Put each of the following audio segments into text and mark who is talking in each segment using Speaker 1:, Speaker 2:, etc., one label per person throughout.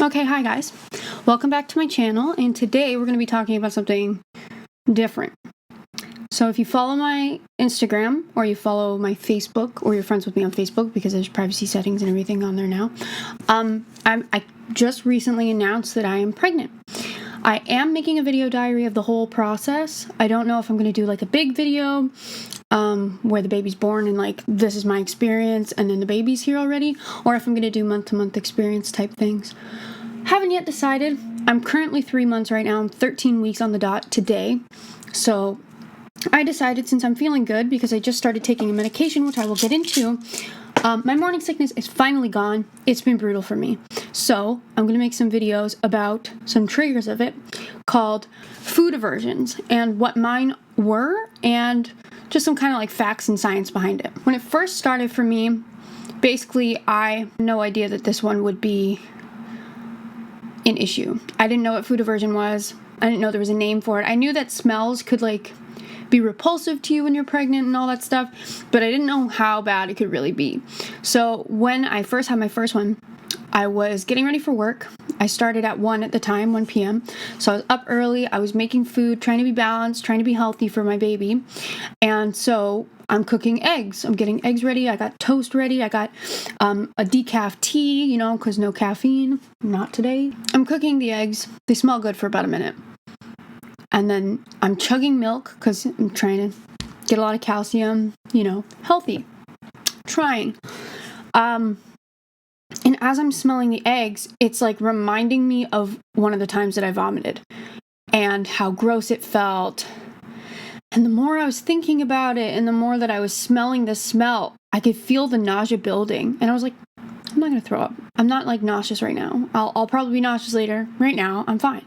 Speaker 1: Okay, hi guys. Welcome back to my channel, and today we're going to be talking about something different. So if you follow my Instagram, or you follow my Facebook, or you're friends with me on Facebook, because there's privacy settings and everything on there now, I just recently announced that I am pregnant. I am making a video diary of the whole process. I don't know if I'm going to do like a big video where the baby's born and like this is my experience and then the baby's here already, or if I'm going to do month-to-month experience type things. Haven't yet decided. I'm currently 3 months right now. I'm 13 weeks on the dot today. So I decided, since I'm feeling good because I just started taking a medication, which I will get into, my morning sickness is finally gone. It's been brutal for me. So I'm going to make some videos about some triggers of it called food aversions and what mine were and just some kind of like facts and science behind it. When it first started for me, basically I had no idea that this one would be an issue. I didn't know what food aversion was. I didn't know there was a name for it. I knew that smells could like be repulsive to you when you're pregnant and all that stuff, but I didn't know how bad it could really be. So when I first had my first one, I was getting ready for work. I started at 1 p.m. So I was up early. I was making food, trying to be balanced, trying to be healthy for my baby. And so I'm cooking eggs. I'm getting eggs ready. I got toast ready. I got a decaf tea, because no caffeine. Not today. I'm cooking the eggs. They smell good for about a minute. And then I'm chugging milk because I'm trying to get a lot of calcium, healthy. Trying. And as I'm smelling the eggs, it's like reminding me of one of the times that I vomited and how gross it felt. And the more I was thinking about it and the more that I was smelling the smell, I could feel the nausea building. And I was like, I'm not going to throw up. I'm not like nauseous right now. I'll probably be nauseous later. Right now, I'm fine.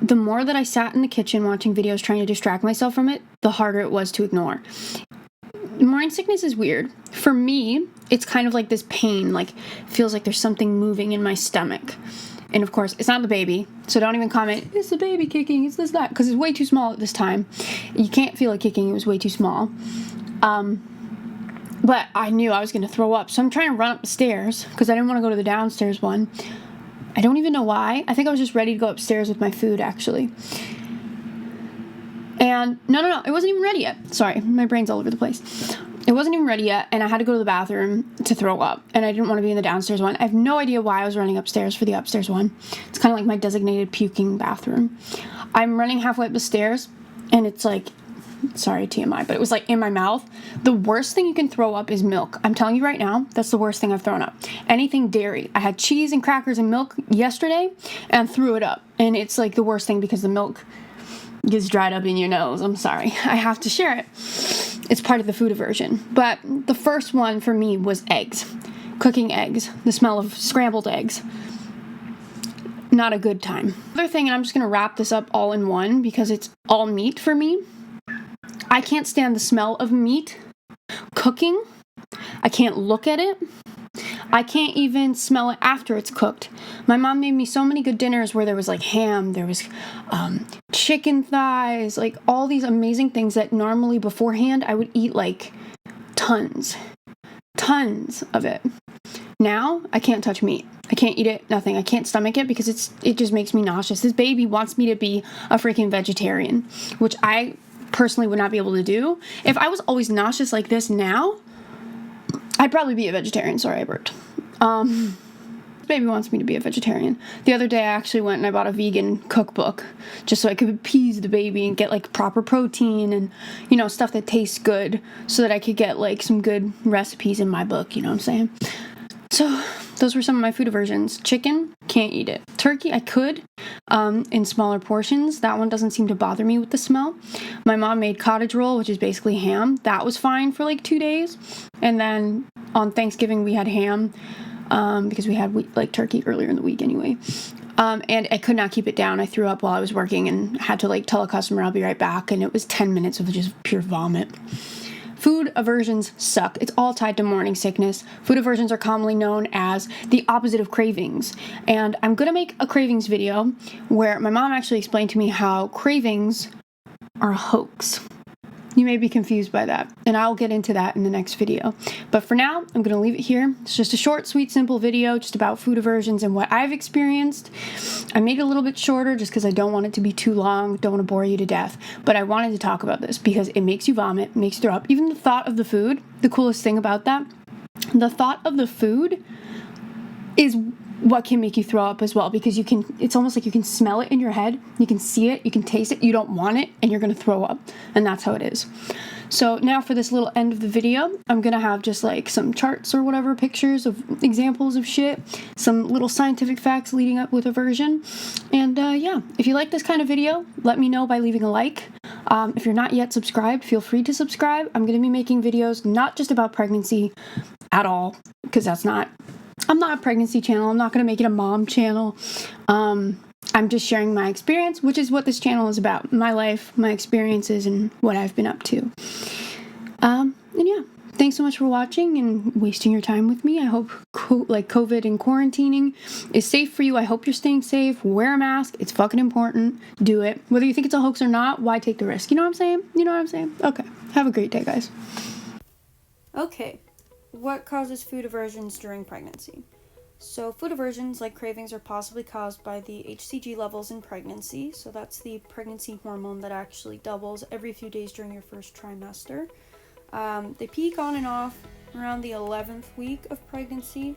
Speaker 1: The more that I sat in the kitchen watching videos trying to distract myself from it, the harder it was to ignore. Morning sickness is weird. For me, it's kind of like this pain, like feels like there's something moving in my stomach. And of course, it's not the baby, so don't even comment, it's the baby kicking, it's this, that, because it's way too small at this time. You can't feel it kicking, it was way too small. But I knew I was going to throw up, so I'm trying to run up the stairs, because I didn't want to go to the downstairs one. I don't even know why. I think I was just ready to go upstairs with my food, actually. And no, it wasn't even ready yet. Sorry, my brain's all over the place. It wasn't even ready yet, and I had to go to the bathroom to throw up, and I didn't want to be in the downstairs one. I have no idea why I was running upstairs for the upstairs one. It's kind of like my designated puking bathroom. I'm running halfway up the stairs, and it's like, sorry, TMI, but it was like in my mouth. The worst thing you can throw up is milk. I'm telling you right now, that's the worst thing I've thrown up. Anything dairy. I had cheese and crackers and milk yesterday, and threw it up, and it's like the worst thing because the milk gets dried up in your nose. I'm sorry. I have to share it. It's part of the food aversion. But the first one for me was eggs. Cooking eggs. The smell of scrambled eggs. Not a good time. Other thing, and I'm just going to wrap this up all in one because it's all meat for me. I can't stand the smell of meat cooking. I can't look at it. I can't even smell it after it's cooked. My mom made me so many good dinners where there was like ham, there was chicken thighs, like all these amazing things that normally beforehand I would eat like tons of it. Now I can't touch meat. I can't eat it, nothing. I can't stomach it because it just makes me nauseous. This baby wants me to be a freaking vegetarian, which I personally would not be able to do. If I was always nauseous like this now, I'd probably be a vegetarian. Sorry, I burped. Baby wants me to be a vegetarian. The other day I actually went and I bought a vegan cookbook just so I could appease the baby and get like proper protein and, stuff that tastes good so that I could get like some good recipes in my book, you know what I'm saying? So those were some of my food aversions. Chicken, can't eat it. Turkey, I could, in smaller portions. That one doesn't seem to bother me with the smell. My mom made cottage roll, which is basically ham. That was fine for like 2 days. And then on Thanksgiving, we had ham, because we had like turkey earlier in the week anyway. And I could not keep it down. I threw up while I was working and had to like tell a customer I'll be right back. And it was 10 minutes of just pure vomit. Food aversions suck. It's all tied to morning sickness. Food aversions are commonly known as the opposite of cravings. And I'm going to make a cravings video where my mom actually explained to me how cravings are a hoax. You may be confused by that, and I'll get into that in the next video. But for now, I'm going to leave it here. It's just a short, sweet, simple video just about food aversions and what I've experienced. I made it a little bit shorter just because I don't want it to be too long, don't want to bore you to death. But I wanted to talk about this because it makes you vomit, makes you throw up. Even the thought of the food, the coolest thing about that, the thought of the food is what can make you throw up as well, because it's almost like you can smell it in your head, you can see it, you can taste it, you don't want it, and you're going to throw up. And that's how it is. So now for this little end of the video, I'm going to have just like some charts or whatever, pictures of examples of shit, some little scientific facts leading up with aversion. And yeah, if you like this kind of video, let me know by leaving a like. If you're not yet subscribed, feel free to subscribe. I'm going to be making videos not just about pregnancy at all, because I'm not a pregnancy channel. I'm not going to make it a mom channel. I'm just sharing my experience, which is what this channel is about. My life, my experiences, and what I've been up to. And yeah, thanks so much for watching and wasting your time with me. I hope COVID and quarantining is safe for you. I hope you're staying safe. Wear a mask. It's fucking important. Do it. Whether you think it's a hoax or not, why take the risk? You know what I'm saying? You know what I'm saying? Okay. Have a great day, guys. Okay. What causes food aversions during pregnancy? So food aversions, like cravings, are possibly caused by the HCG levels in pregnancy. So that's the pregnancy hormone that actually doubles every few days during your first trimester. They peak on and off around the 11th week of pregnancy.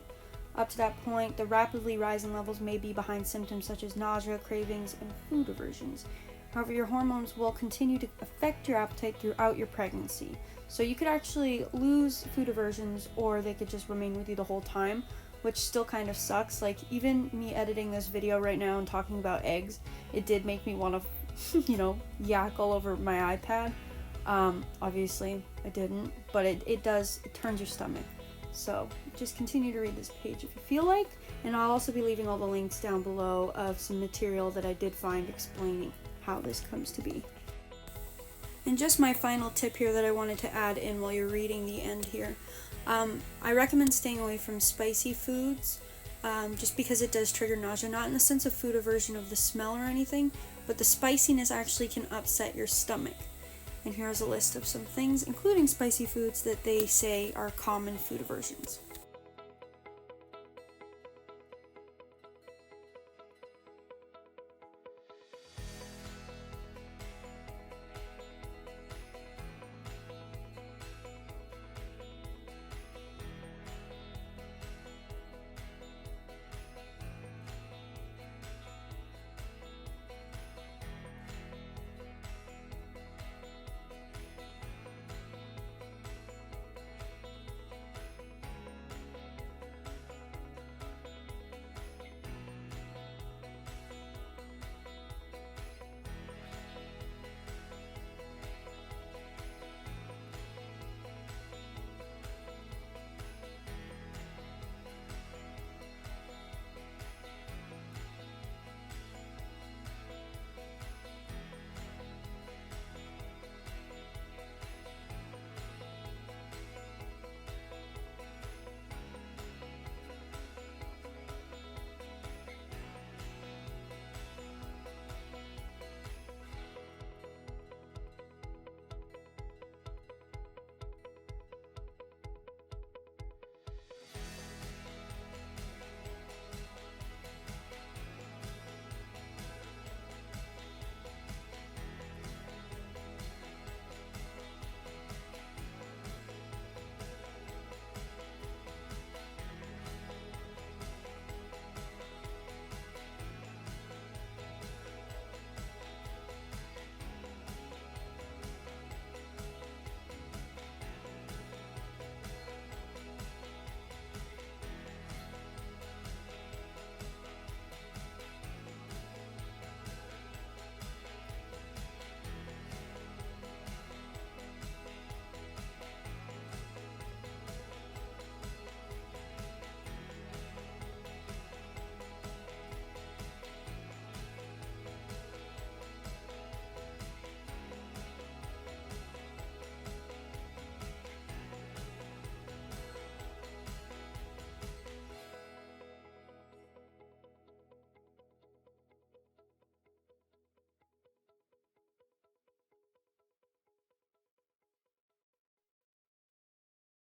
Speaker 1: Up to that point, the rapidly rising levels may be behind symptoms such as nausea, cravings, and food aversions. However, your hormones will continue to affect your appetite throughout your pregnancy. So you could actually lose food aversions, or they could just remain with you the whole time, which still kind of sucks. Like, even me editing this video right now and talking about eggs, it did make me want to, yak all over my iPad. Obviously, I didn't, but it turns your stomach. So just continue to read this page if you feel like, and I'll also be leaving all the links down below of some material that I did find explaining how this comes to be. And just my final tip here that I wanted to add in while you're reading the end here. I recommend staying away from spicy foods, just because it does trigger nausea, not in the sense of food aversion of the smell or anything, but the spiciness actually can upset your stomach. And here's a list of some things, including spicy foods, that they say are common food aversions.